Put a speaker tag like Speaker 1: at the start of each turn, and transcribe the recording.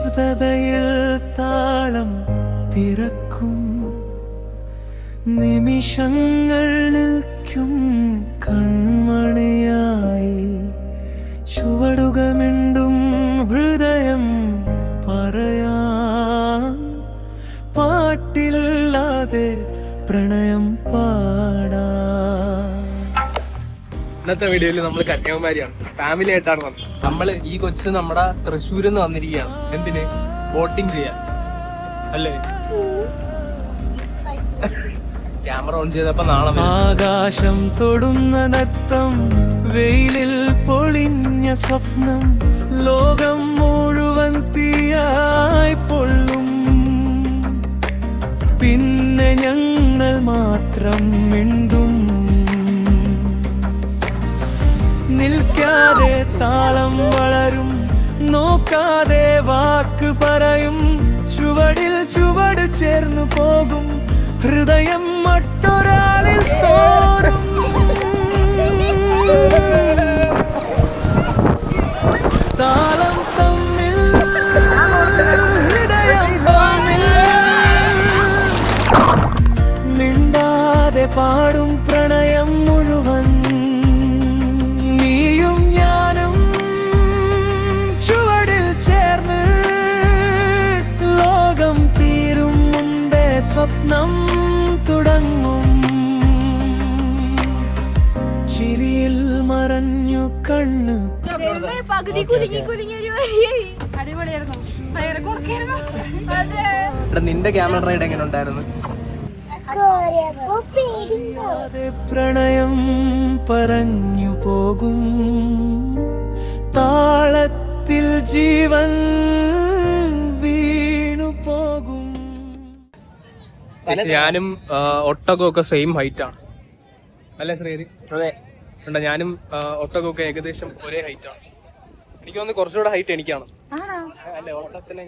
Speaker 1: നിശബ്ദതയിൽ താളം പിറക്കും, നിമിഷങ്ങൾ നിൽക്കും കൺമണിയായി. ചുവടുകമിണ്ടും ഹൃദയം പറയാൻ, പാട്ടില്ലാതെ പ്രണയം പാടാ.
Speaker 2: ഇന്നത്തെ വീഡിയോയിൽ നമ്മൾ കന്യാകുമാരിയാണ്, ഫാമിലി ആയിട്ടാണ് വന്നത്. നമ്മള് ഈ കൊച്ച് നമ്മുടെ തൃശ്ശൂരിൽ നിന്ന് വന്നിരിക്കുകയാണ്. എന്തിന്? ബോട്ടിങ് ചെയ്യാൻ അല്ലേ? ക്യാമറ ഓൺ ചെയ്തപ്പോ നാളെ
Speaker 1: ആകാശം തൊടുന്ന നൃത്തം, വെയിലിൽ പൊളിഞ്ഞ സ്വപ്നം, ലോകം മുഴുവൻ തീയായി പൊള്ളും. പിന്നെ ഞങ്ങൾ മാത്രം മിണ്ടും, നിൽക്കാതെ താളം വളരും, നോക്കാതെ വാക്ക് പറയും. ചുവടിൽ ചുവട് ചേർന്നു പോകും, ഹൃദയം മറ്റൊരാളിൽ തോറും. താളം തമ്മിൽ ഹൃദയം തമ്മിൽ മിണ്ടാതെ പാടും പ്രണയം മുഴുവൻ. നീയും ഞാനും ചുവടിൽ ചേർന്ന്, ലോകം തീരും മുമ്പേ സ്വപ്നം തുടങ്ങും. ചിരിയിൽ മറഞ്ഞു കണ്ണ്,
Speaker 3: പകുതി കുലുങ്ങി കുലുങ്ങി ഒരു വഴിയായി. അടിപൊളിയായിരുന്നു, ഭയങ്കര കൊടുക്കായിരുന്നു.
Speaker 2: നിന്റെ ക്യാമറ റൈഡ് എങ്ങനെ ഉണ്ടായിരുന്നു?
Speaker 1: പ്രണയം പറഞ്ഞു പോകും, താളത്തിൽ ജീവൻ വീണു പോകും.
Speaker 2: ഞാനും ഒട്ടകമൊക്കെ സെയിം ഹൈറ്റ് ആണ് അല്ലേ ശ്രീഹരി?
Speaker 4: അതെ.
Speaker 2: ഞാനും ഒട്ടകമൊക്കെ ഏകദേശം ഒരേ ഹൈറ്റ് ആണ്. എനിക്ക് തോന്നുന്നു കുറച്ചുകൂടെ ഹൈറ്റ് എനിക്കാണ്. അല്ലേ? ഒട്ടത്തിനെ